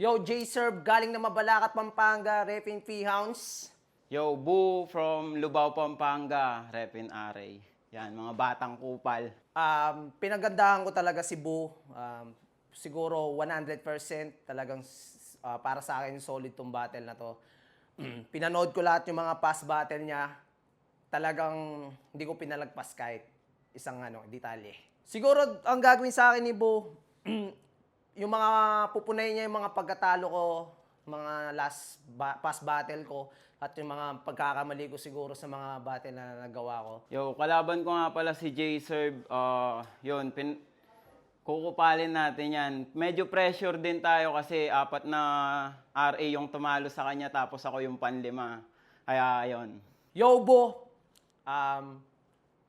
Yo, J-Serve, galing na Mabalacat, Pampanga, Repin P-Hounds. Yo, Boo from Lubao, Pampanga, Repin Aray. Yan, mga batang kupal. Pinagandahan ko talaga si Bu. Siguro 100% talagang para sa akin solid tong battle na to. Pinanood ko lahat yung mga past battle niya. Talagang hindi ko pinalagpas kahit isang detalye. Siguro ang gagawin sa akin ni Bu, yung mga pupunay niya yung mga pagkatalo ko, mga past battle ko, at yung mga pagkakamali ko siguro sa mga battle na nagawa ko. Yo, kalaban ko nga pala si J-Serve. Yun, kukupalin natin yan. Medyo pressure din tayo kasi 4 na RA yung tumalo sa kanya tapos ako yung panlima. Kaya yun. Yo, Bo!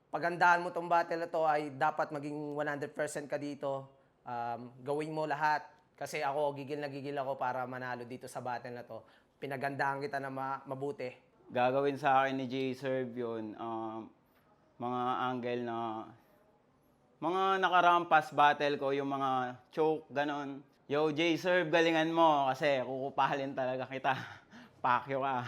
Pagandahan mo tong battle na to ay dapat maging 100% ka dito. Gawin mo lahat. Kasi ako, gigil na gigil ako para manalo dito sa battle na to. Pinagandahan kita na mabuti. Gagawin sa akin ni J-Serve yun. Mga angle na mga nakarampas battle ko, yung mga choke, ganon. Yo, J-Serve, galingan mo kasi kukupalin talaga kita. Pakyo ka.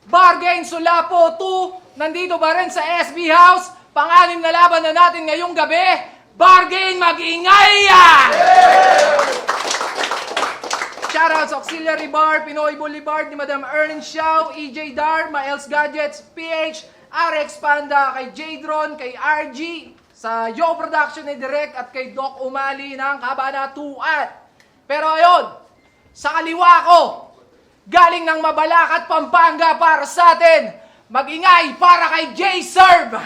Bargain Sulapo 2, nandito ba rin sa SB House? Pang-anim na laban na natin ngayong gabi. Bargain, mag-ingay! Shoutouts Auxiliary Bar, Pinoy Boulevard ni Madam Erlyn Xiao, EJ Dar, Miles Gadgets, PH, RX Panda, kay J-Dron, kay RG, sa Yo Production ni Direk at kay Doc Umali ng Kabanatuan. Pero ayun, sa kaliwa ko, galing ng Mabalacat, Pampanga para sa atin. Mag-ingay para kay J-Serve!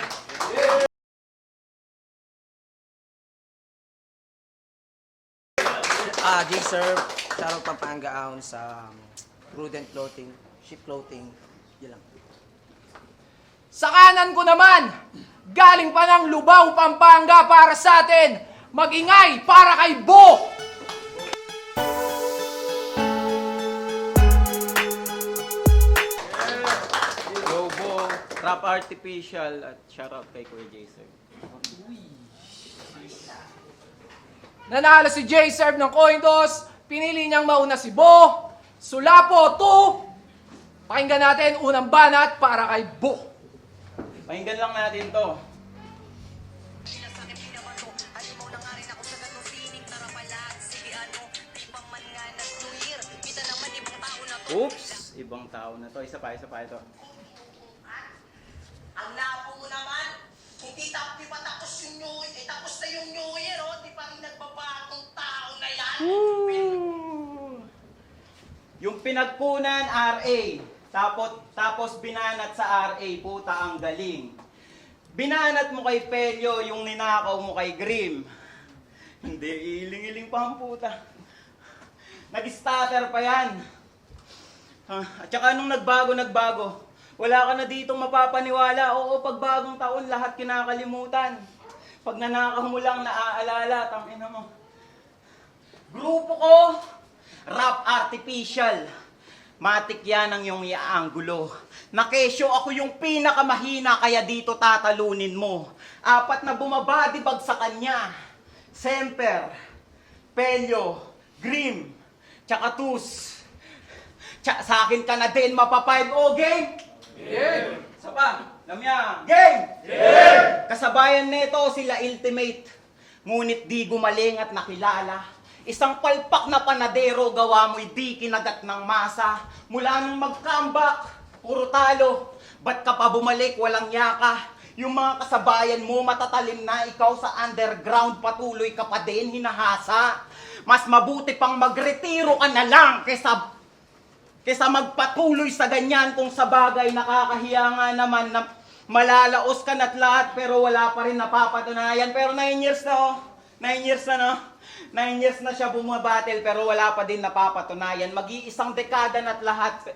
J-Serve, shoutout Pampanga Hounds, Prudent Clothing, Ship Clothing, yun lang. Sa kanan ko naman, galing pa ng Lubao, Pampanga para sa atin. Mag-ingay para kay Bo! Yo, Bo, Rap Artificial at shoutout kay Kuya J-Serve. Nanalo si J-Serve ng coin toss. Pinili niyang mauna si Bo. Sulapo 2. Pakinggan natin unang banat para kay Bo. Pakinggan lang natin to. Oops! Ibang tao na to. Isa pa ito. Ang labo mo naman, hindi pa tapos yung New Year, tapos na yung New Year, oh, di pa rin nagbabagong tao na yan. Yung pinagkunan, RA. Tapos binanat sa RA, puta ang galing. Binanat mo kay Pelyo, yung ninakaw mo kay Grim. Hindi, iling-iling pa ang puta. Nag-starter pa yan. At saka nung nagbago, wala ka na dito mapapaniwala. Oo, pag bagong taon, lahat kinakalimutan. Pag nanakaw mo lang, naaalala, tangina mo. Grupo ko, Rap Artificial. Matik yan ang iyong iaanggulo. Nakesyo ako yung pinakamahina, kaya dito tatalunin mo. 4 na bumabadibag sa kanya. Semper, Pelyo, Grim, tsaka Tus. Sa akin ka na din mapa-5. O, game! Game! Isa pa, Lamya, game! Game! Kasabayan nito sila Ultimate. Ngunit di gumaling at nakilala. Isang palpak na panadero, gawa mo'y di kinagat ng masa. Mula nung mag-comeback, puro talo. Ba't ka pa bumalik, walang yaka? Yung mga kasabayan mo, matatalim na, ikaw sa underground, patuloy ka pa din, hinahasa. Mas mabuti pang magretiro ka na lang kaysa magpatuloy sa ganyan. Kung sa bagay nakakahiya nga naman na malalaos ka na't lahat pero wala pa rin napapatunayan. Pero 9 years na oh. 9 years na no. 9 years na siya bumabattle pero wala pa din napapatunayan. Mag-iisang dekada na't lahat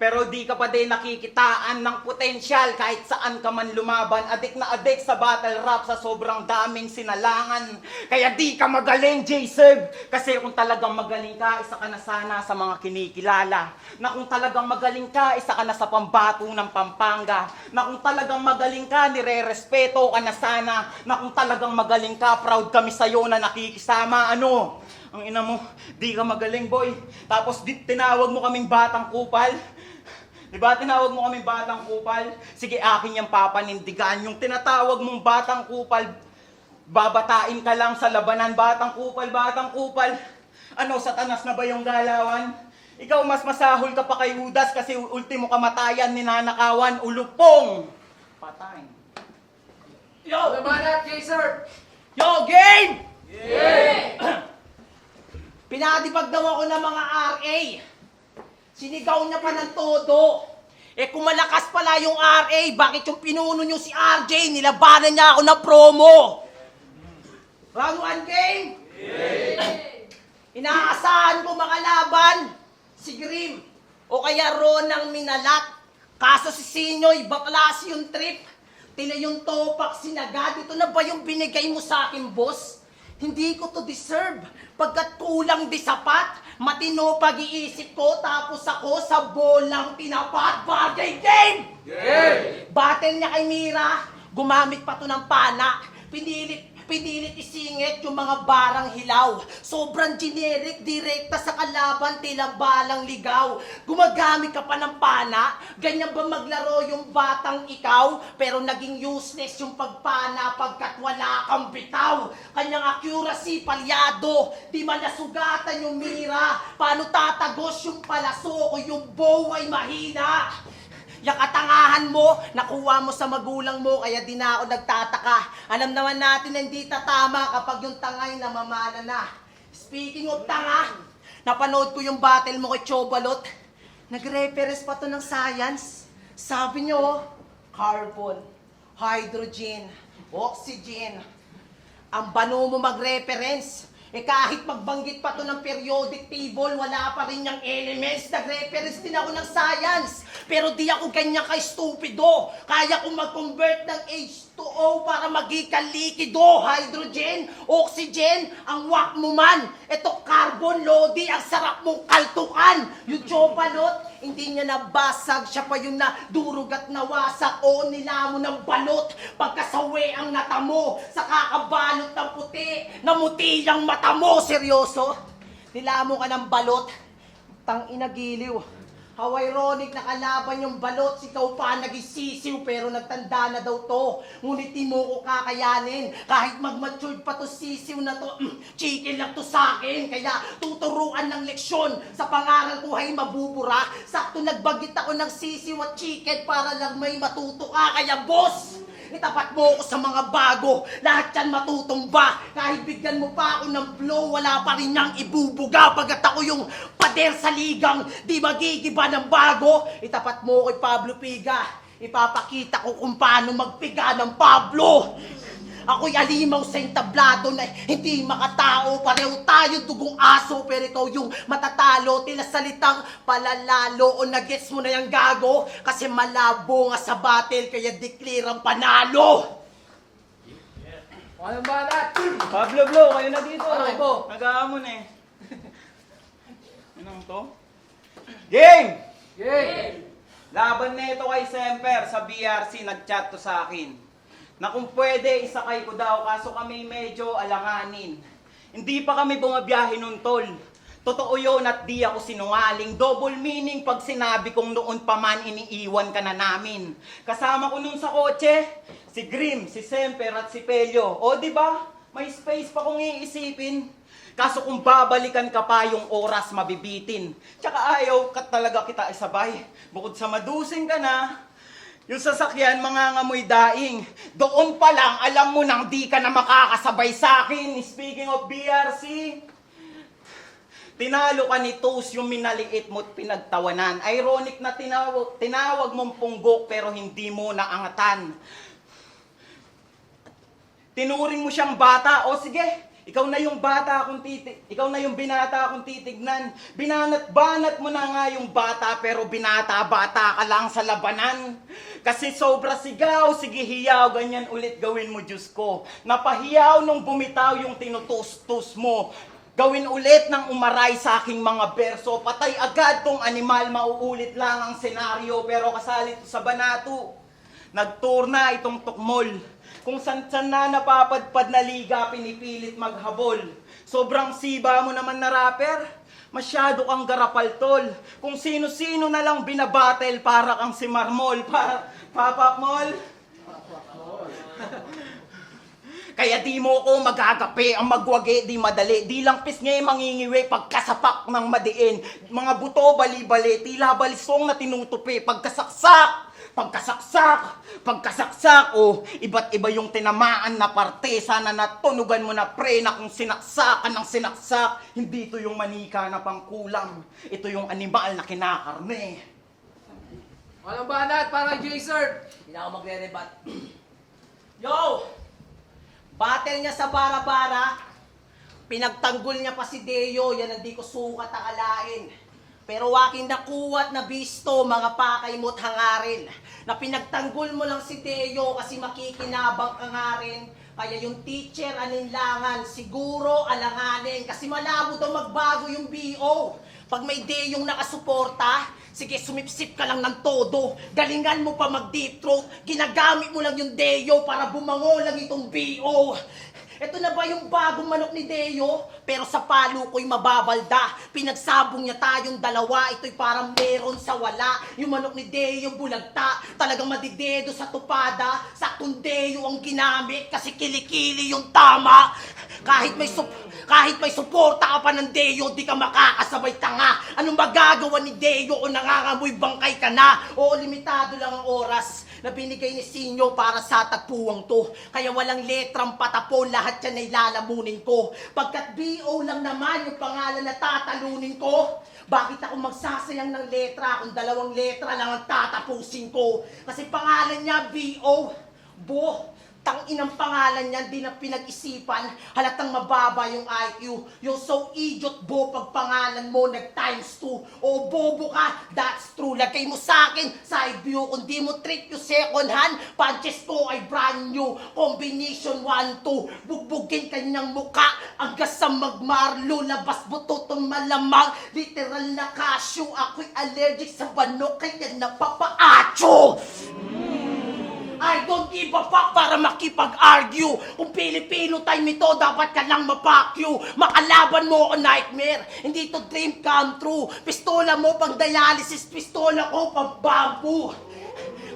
Pero di ka pa din nakikitaan ng potensyal kahit saan ka man lumaban. Adik na adik sa battle rap sa sobrang daming sinalangan. Kaya di ka magaling, J-Serve. Kasi kung talagang magaling ka, isa ka na sana sa mga kinikilala. Na kung talagang magaling ka, isa ka na sa pambato ng Pampanga. Na kung talagang magaling ka, nire-respeto ka na sana. Na kung talagang magaling ka, proud kami sa'yo na nakikisama. Ano? Ang ina mo, di ka magaling, boy. Tapos tinawag mo kaming batang kupal. Diba, tinawag mo kaming batang kupal? Sige, akin yung papanindigan. Yung tinatawag mong batang kupal, babatain ka lang sa labanan. Batang kupal, batang kupal. Ano, satanas na ba yung galawan? Ikaw mas masahol ka pa kay Judas kasi ultimo kamatayan, ninanakawan, ulupong. Patay. Yo! Banat, J-Sir! Yo, game! Pinadipag daw ako ng mga RA. Sinigaw niya pa ng todo. Eh kung malakas pala yung RA, bakit yung pinuno niyo si RJ, nilabanan niya ako ng promo? Round 1 game? Inaasahan ko makalaban si Grim o kaya Ronang Minalat. Kaso si Sinyoy, baklas yung trip. Tila yung topak sinagad. Ito na ba yung binigay mo sa akin, boss? Hindi ko to deserve. Pagkat kulang di sapat, matino pag-iisip ko, tapos ako sa bolang tinapat. Bagay game! Battle niya kay Mira, gumamit pa to ng pana. Pinilit isingit yung mga barang hilaw. Sobrang generic, direkta sa kalaban, tila balang ligaw. Gumagamit ka pa ng pana? Ganyan ba maglaro yung batang ikaw? Pero naging useless yung pagpana pagkat wala kang bitaw. Kanyang accuracy palyado, di man nasugatan yung mira. Paano tatagos yung palaso o yung bow ay mahina? Yung katangahan mo, nakuha mo sa magulang mo, kaya di na ako nagtataka. Alam naman natin na hindi tatama kapag yung tangay namamana na. Speaking of tanga, napanood ko yung battle mo kay Chobalot. Nag-reference pa to ng science. Sabi nyo, carbon, hydrogen, oxygen. Ang bano mo mag-reference. Eh kahit magbanggit pa to ng periodic table, wala pa rin yung elements. Nag-reference din ako ng science. Pero di ako ganyan ka-stupido. Kaya kong mag-convert ng H2O para maging likido. Hydrogen, oxygen, ang wak mo man. Ito carbon, Lodi, ang sarap mong kaltukan. Yung Chobalot, hindi niya nabasag. Siya pa yung nadurog at nawasak. O nila mo ng balot. Pagkasawi ang natamo sa kakabalot ng puti. Namuti ang mata mo, seryoso? Nilamo ka ng balot. Tang inagiliw. How ironic na kalaban yung balot, ikaw pa nagisisiw pero nagtanda na daw to. Ngunit di mo ko kakayanin, kahit mag-matured pa to sisiw na to, chicken lang to sa akin. Kaya tuturuan ng leksyon, sa pangaral ko ay mabubura. Sakto nagbagit ako ng sisiw at chicken para lang may matuto ka. Kaya boss, itapat mo ako sa mga bago, lahat yan matutumba. Kahit bigyan mo pa ako ng blow, wala pa rin niyang ibubuga. Pagkat ako yung pader sa ligang, di magigiba ng bago. Itapat mo kay Pablo Piga, ipapakita ko kung paano magpiga ng Pablo. Ako'y alimaw sa entablado na hindi makatao. Pareho tayo dugong aso, pero ikaw yung matatalo. Tila salitang palalalo o nagets mo na yung gago. Kasi malabo nga sa battle, kaya declare ang panalo. Walang banat! Pablo Blo, kayo na dito. Ano po? Nag-aamon eh. Anong to? Game! Yay! Laban na ito kay Semper sa BRC, nag-chat to sa akin. Na kung pwede, isakay ko daw, kaso kami medyo alanganin. Hindi pa kami bumabiyahe nun, tol. Totoo yun at di ako sinungaling. Double meaning pag sinabi kong noon pa man iniiwan ka na namin. Kasama ko nun sa kotse, si Grim, si Semper at si Pelio. O di ba? May space pa kong iisipin. Kaso kung babalikan ka pa, yung oras mabibitin. Tsaka ayaw ka talaga kita isabay. Bukod sa madusing ka na, yung sasakyan, mangangamoy daing. Doon pa lang, alam mo nang di ka na makakasabay sa akin. Speaking of BRC, tinalo ka ni Toast yung minaliit mo't pinagtawanan. Ironic na tinawag mong punggok pero hindi mo naangatan. Tinuring mo siyang bata. O sige, Ikaw na yung bata akong ikaw na yung binata akong titignan. Binanat-banat mo na nga yung bata pero binata-bata ka lang sa labanan. Kasi sobra sigaw, sige hiyaw, ganyan ulit gawin mo Diyos ko. Napahiyaw nung bumitaw yung tinutus-tus mo. Gawin ulit ng umaray sa aking mga berso. Patay agad tong animal, mauulit lang ang senaryo pero kasali to sa banato. Nagtour na itong tukmol. Kung san-san na napapadpad na liga, pinipilit maghabol. Sobrang siba mo naman na rapper. Masyado kang garapal tol. Kung sino-sino na lang binabattle para kang si Marmol. Papa Mol. Kaya di mo ko magagapi, ang magwagi di madali. Di lang pisngi mangingiwi pagkasapak ng madiin. Mga buto bali-bali, tila balisong na tinutupi. Pagkasaksak, oh, iba't iba yung tinamaan na parte. Sana natunugan mo na pre na kung sinaksakan ng sinaksak. Hindi ito yung manika na pangkulam. Ito yung animal na kinakarne. Walang banat para kay J-Sir. Hindi na ako magre-rebat. Yo! Battle niya sa bara-bara. Pinagtanggol niya pa si Deo. Yan ang di ko sukat akalain. Pero waking nakuwat na bisto, mga pakay mo't hangarin. Na pinagtanggol mo lang si Deo kasi makikinabang ka nga rin. Kaya yung teacher alinlangan, siguro alanganin. Kasi malabo daw magbago yung BO. Pag may Deong nakasuporta, sige sumipsip ka lang ng todo. Galingan mo pa mag-deep throat. Ginagamit mo lang yung Deo para bumango lang itong BO. Ito na ba yung bagong manok ni Deo? Pero sa palo ko'y mababalda. Pinagsabong niya tayong dalawa. Ito'y parang meron sa wala. Yung manok ni Deo bulagta. Talagang madidedo sa tupada. Saktong Deo ang ginamit kasi kilikili yung tama. Kahit may suporta ka pa ng Deo, di ka makakasabay tanga. Anong magagawa ni Deo o nangangamoy bangkay ka na? Oo, limitado lang ang oras na binigay ni Sinyo para sa tagpuwang to. Kaya walang letrang patapon, lahat yan ay lalamunin ko. Pagkat BO lang naman yung pangalan na tatalunin ko, bakit ako magsasayang ng letra kung 2 letra lang ang tatapusin ko? Kasi pangalan niya BO, Bo. Tang-inang pangalan niyan, di na pinag-isipan, halatang mababa yung IQ. Yung so idiot Bo, pag pangalan mo nag-times 2. O bobo ka, that's true. Lagay mo sa akin, side view. Kung di mo treat yung second hand, punches ko ay brand new. Combination 1-2, bugbugin kanyang muka. Hanggang sa magmarlo, labas buto tong malamang. Literal na cashew, ako'y allergic sa banok, kaya napapaacho. I don't give a fuck para makipag-argue. Kung Pilipino time ito, dapat ka lang mapakyu. Makalaban mo o nightmare. Hindi to dream come true. Pistola mo pang dialysis, pistola ko pang bamboo.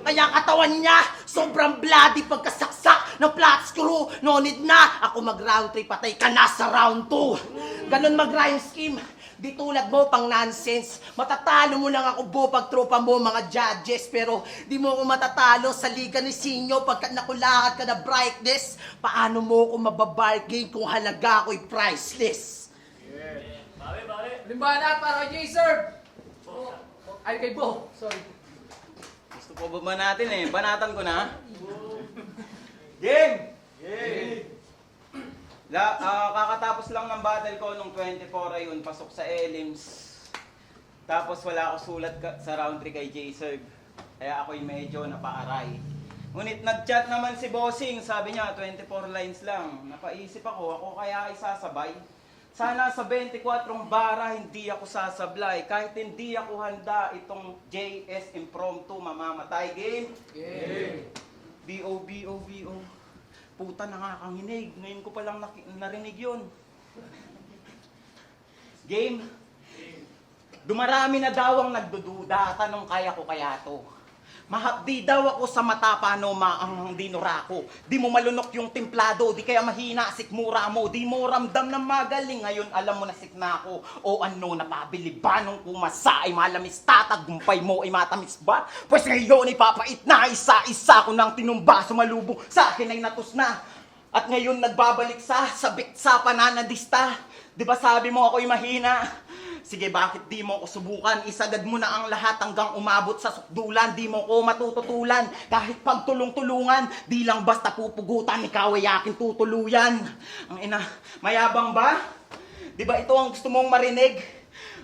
Kaya katawan niya, sobrang bloody pagkasaksak ng flat screw. No need na, ako mag-round 3, patay ka na sa round 2. Ganon mag-rhyme scheme. Di tulad mo pang nonsense. Matatalo mo lang ako Bo pag tropa mo mga judges. Pero di mo ako matatalo sa liga ni Sinyo pagka nakulakad ka na brightness. Paano mo ako mababargain kung halaga ako'y priceless? Walang banat para kay J-Sir. Ay kay Bo, sorry. Gusto po ba natin eh? Banatan ko na. Game! Kakatapos lang ng battle ko nung 24 ayun, pasok sa elims. Tapos wala ako sulat sa round 3 kay J-Serve. Kaya ako'y medyo napaaray. Ngunit nag-chat naman si Bossing, sabi niya 24 lines lang. Napaisip ako kaya ay sasabay. Sana sa 24 bara hindi ako sasablay. Kahit hindi ako handa itong JS impromptu mamamatay. Game! B.O. Puta, nakakanginig. Ngayon ko palang narinig yun. Game. Dumarami na daw ang nagdududa. Tanong kaya ko kaya to. Mahapdi daw ako sa mata paano maanghang dinura ko. Di mo malunok yung templado, di kaya mahina sikmura mo. Di mo ramdam na magaling, ngayon alam mo na sikna ko. O ano, napabili ba nung kumasa ay malamis tatagumpay mo ay matamis ba? Pues ngayon ay papait na isa-isa ko nang tinumba sumalubong sa akin ay natus na. At ngayon nagbabalik sa sabik sa pananadista. Di ba sabi mo ako'y mahina? Sige, bakit di mo ako subukan? Isagad mo na ang lahat hanggang umabot sa sukdulan. Di mo ko matututulan. Kahit pagtulong-tulungan, di lang basta pupugutan, ikaw ay akin tutuluyan. Ang ina, mayabang ba? Di ba ito ang gusto mong marinig?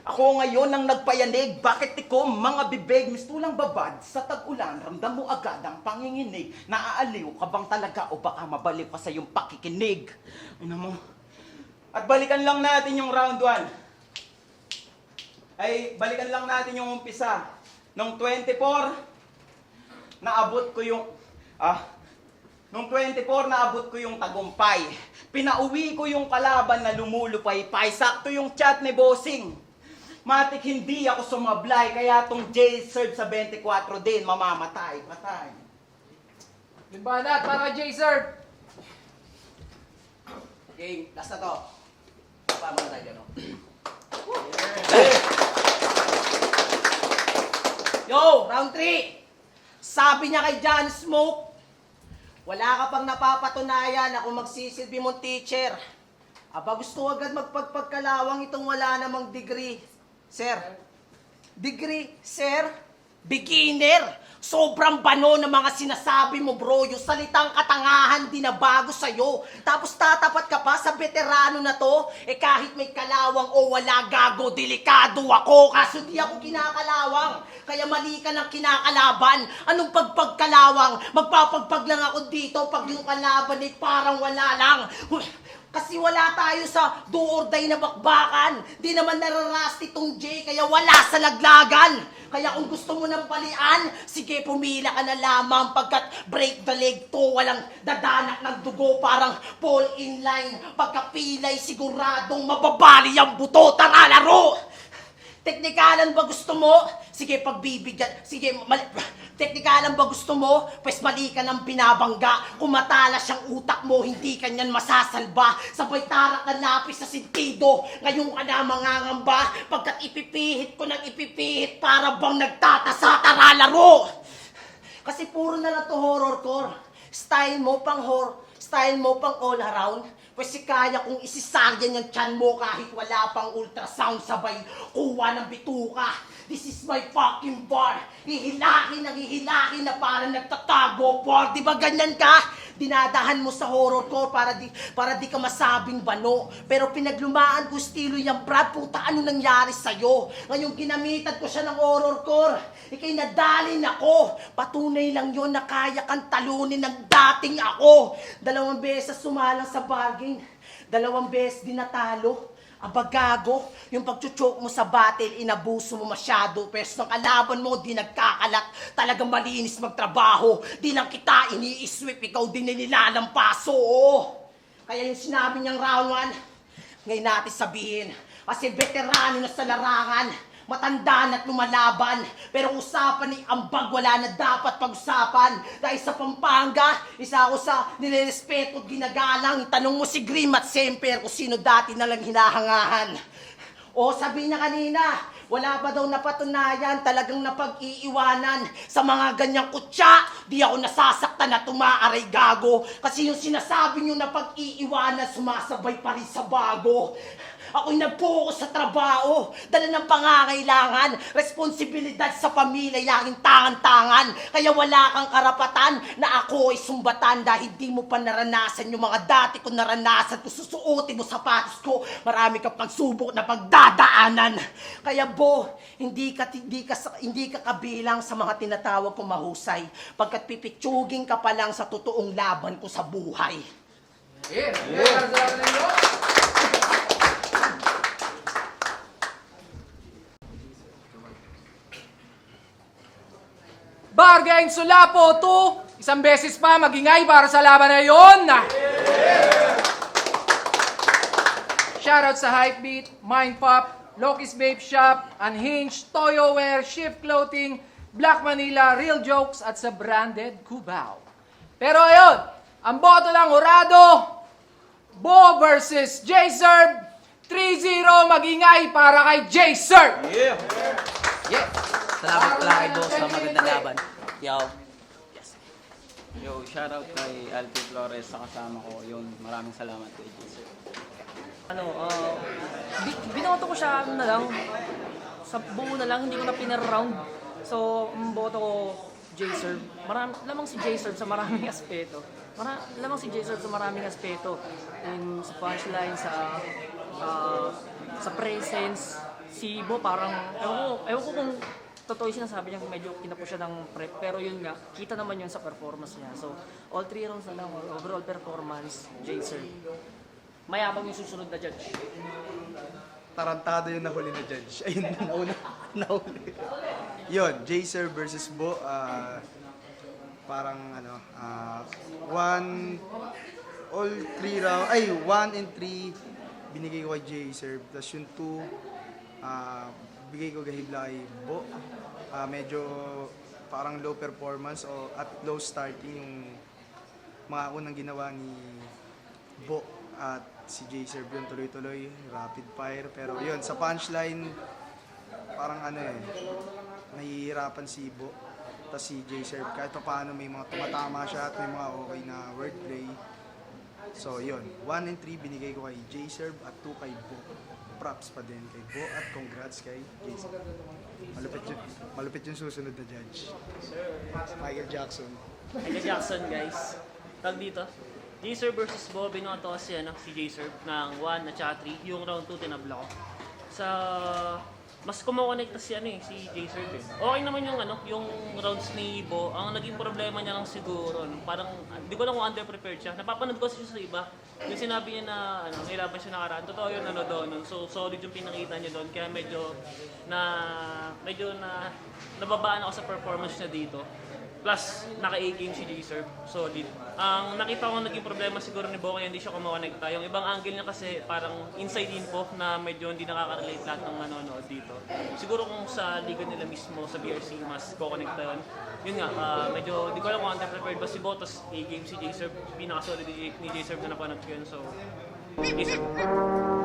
Ako ngayon ang nagpayanig. Bakit ikaw, mga bibig, mistulang babad sa tag-ulan, ramdam mo agad ang panginginig. Naaaliw ka bang talaga o baka mabalik pa sa iyong pakikinig? Ina mo. At balikan lang natin yung round 1. Ay, balikan lang natin yung umpisa. Nung 24, naabot ko yung... Nung 24, naabot ko yung tagumpay. Pinauwi ko yung kalaban na lumulupay-pay. Sakto yung chat ni Bossing. Matik hindi ako sumablay, kaya tong J-Serve sa 24 din, mamamatay, patay. Limbanat para kay J-Serve. Game, last na to. Paano na tayo, no? Yo, round 3. Sabi niya kay John Smoke, wala ka pang napapatunayan ako magsisilbi mong teacher. Aba, gusto agad magpagpagkalawang itong wala namang degree. Sir, degree, sir, beginner. Sobrang bano ng mga sinasabi mo, bro. Yung salitang katangahan, di na bago sa'yo. Tapos tatapat ka pa sa veterano na to. Eh kahit may kalawang o wala, gago, delikado ako. Kaso di ako kinakalawang. Kaya mali ka ng kinakalaban. Anong pagpagkalawang? Magpapagpag lang ako dito pag yung kalaban ay parang wala lang. Kasi wala tayo sa do or die na bakbakan. Di naman nararasti tong J, kaya wala sa laglagan. Kaya kung gusto mo ng palian, sige pumila ka na lamang pagkat break the leg to. Walang dadanak ng dugo, parang fall in line. Pagkapilay siguradong mababali ang buto. Tara laro! Teknikalan ba gusto mo? Sige, pagbibigyan. Sige, teknikalan ba gusto mo? Pues mali ka ng binabangga. Kung matalas ang utak mo, hindi ka niyan masasalba. Sabay tarak na lapis sa sentido. Ngayon ka na mangangamba. Pagkat ipipihit ko ng ipipihit, para bang nagtatasa, tara laro! Kasi puro na lang to horrorcore. Style mo pang all around. Pues si kaya kung isisaryan yung tiyan mo kahit wala pang ultrasound, sabay kuha ng bituka. This is my fucking bar. Hihilakin na parang nagtatago por. Di ba ganyan ka? Dinadahan mo sa horrorcore para di ka masabing bano. Pero pinaglumaan ko estilo yung Brad, puta ano nangyari sa'yo? Ngayong ginamitan ko siya ng horrorcore. Ika'y nadalin ako. Patunay lang yon na kaya kang talunin ng dating ako. 2 beses sumalang sa bargain. 2 beses din natalo. Aba gago, yung pagchuchok mo sa battle, inabuso mo masyado. Pero ng kalaban mo, di nagkakalat. Talagang malinis magtrabaho. Di lang kita ini-sweep, ikaw din nilalampaso. Kaya yung sinabi niyang round 1, ngayon natin sabihin. Kasi veterano na sa larangan. Matanda na't lumalaban. Pero usapan ni ambag, wala na dapat pag-usapan. Dahil sa Pampanga, isa ako sa nilerespeto at ginagalang. Tanong mo si Grim at Semper kung sino dati na lang hinahangahan. O sabi niya kanina, wala ba daw napatunayan, talagang napag-iiwanan. Sa mga ganyang kutsa, di ako nasasaktan na tumaaray gago. Kasi yung sinasabi niyo napag-iiwanan, sumasabay pa rin sa bago. Ako'y nag-focus sa trabaho, dala ng pangangailangan, responsibilidad sa pamilya, yaking tangan-tangan. Kaya wala kang karapatan na ako ay sumbatan dahil di mo pa naranasan yung mga dati ko naranasan. Kung susuotin mo sapatos ko, marami kang pagsubok na pagdadaanan. Kaya hindi ka kabilang sa mga tinatawag kong mahusay, pagkat pipitsugin ka pa lang sa totoong laban ko sa buhay. Bargain Sulapo 2, isang beses pa magingay para sa laban na yun. Shoutout sa Hypebeat, Mindpop, Loki's Vape Shop, Unhinged, Toyoware, Shift Clothing, Black Manila, Real Jokes at sa Branded Cubao. Pero ayun, ang boto lang hurado, Bo versus J-Serve, 3-0 magingay para kay J-Serve. Yeah! Yeah. Salamat pala kay Bo sa magandang laban. Yo. Yo, shoutout kay Alfie Flores sa kasama ko. Yun, maraming salamat kay Jesus. Binoto ko siya na lang, sa buo na lang, hindi ko na pinar-round. So, ang boto ko, J-Serve. Lamang si J-Serve sa maraming aspeto. Lamang si J-Serve sa maraming aspeto. Sa punchline, sa presence. Si Bo parang, ewan ko kung totoo yung sinasabi niya, medyo kinapo siya ng prep. Pero yun nga, kita naman yun sa performance niya. So, all 3 rounds na lang, overall performance, J-Serve. Mayabang yung susunod na judge. Tarantado yung nahuli na judge. Ayun, nahuli. Yun, J-Serve versus Bo. Parang all 3 round, 1 and 3 binigay ko kay J-Serve. Tapos yung 2, bigay ko gahibla kay Bo. Medyo parang low performance o at low starting yung mga unang ginawa ni Bo at si J-Serve yun tuloy-tuloy, rapid fire. Pero yun, sa punchline, parang nahihirapan si Bo. Tapos si J-Serve, kahit pa paano may mga tumatama siya at may mga okay na wordplay. So yun, 1 and 3 binigay ko kay J-Serve at 2 kay Bo. Props pa din kay Bo at congrats kay J-Serve. Malupit yung susunod na judge. Michael Jackson. Michael Jackson, guys. Tag dito. J-Serve versus Bo, binoto ko si J-Serve ng 1 at saka 3. Yung round 2 tinabla ko. Mas kumokonekta si J-Serve eh. Okay naman yung rounds ni Bo. Ang naging problema niya lang siguro, parang, di ko lang kung underprepared siya. Napapanood ko siya sa iba. Yung sinabi niya na, nilaban siya nakaraan. Totoo yun, doon. So, solid yung pinakita niya doon. Kaya medyo nababaan ako sa performance niya dito. Plus, naka-A-game si J-Serve. Solid. Ang nakita ko naging problema siguro ni Bo kaya hindi siya kumakonekta. Yung ibang angle niya kasi parang inside info na medyo hindi nakaka-relate lahat ng nanonood dito. Siguro kung sa liga nila mismo, sa BRC, mas kukonekta yun. Yun nga, medyo di ko alam kung under-prepared ba si Bo, tapos A-game si J-Serve. Pinaka-solid ni J-Serve na napanood ko yun. So, J-Serve.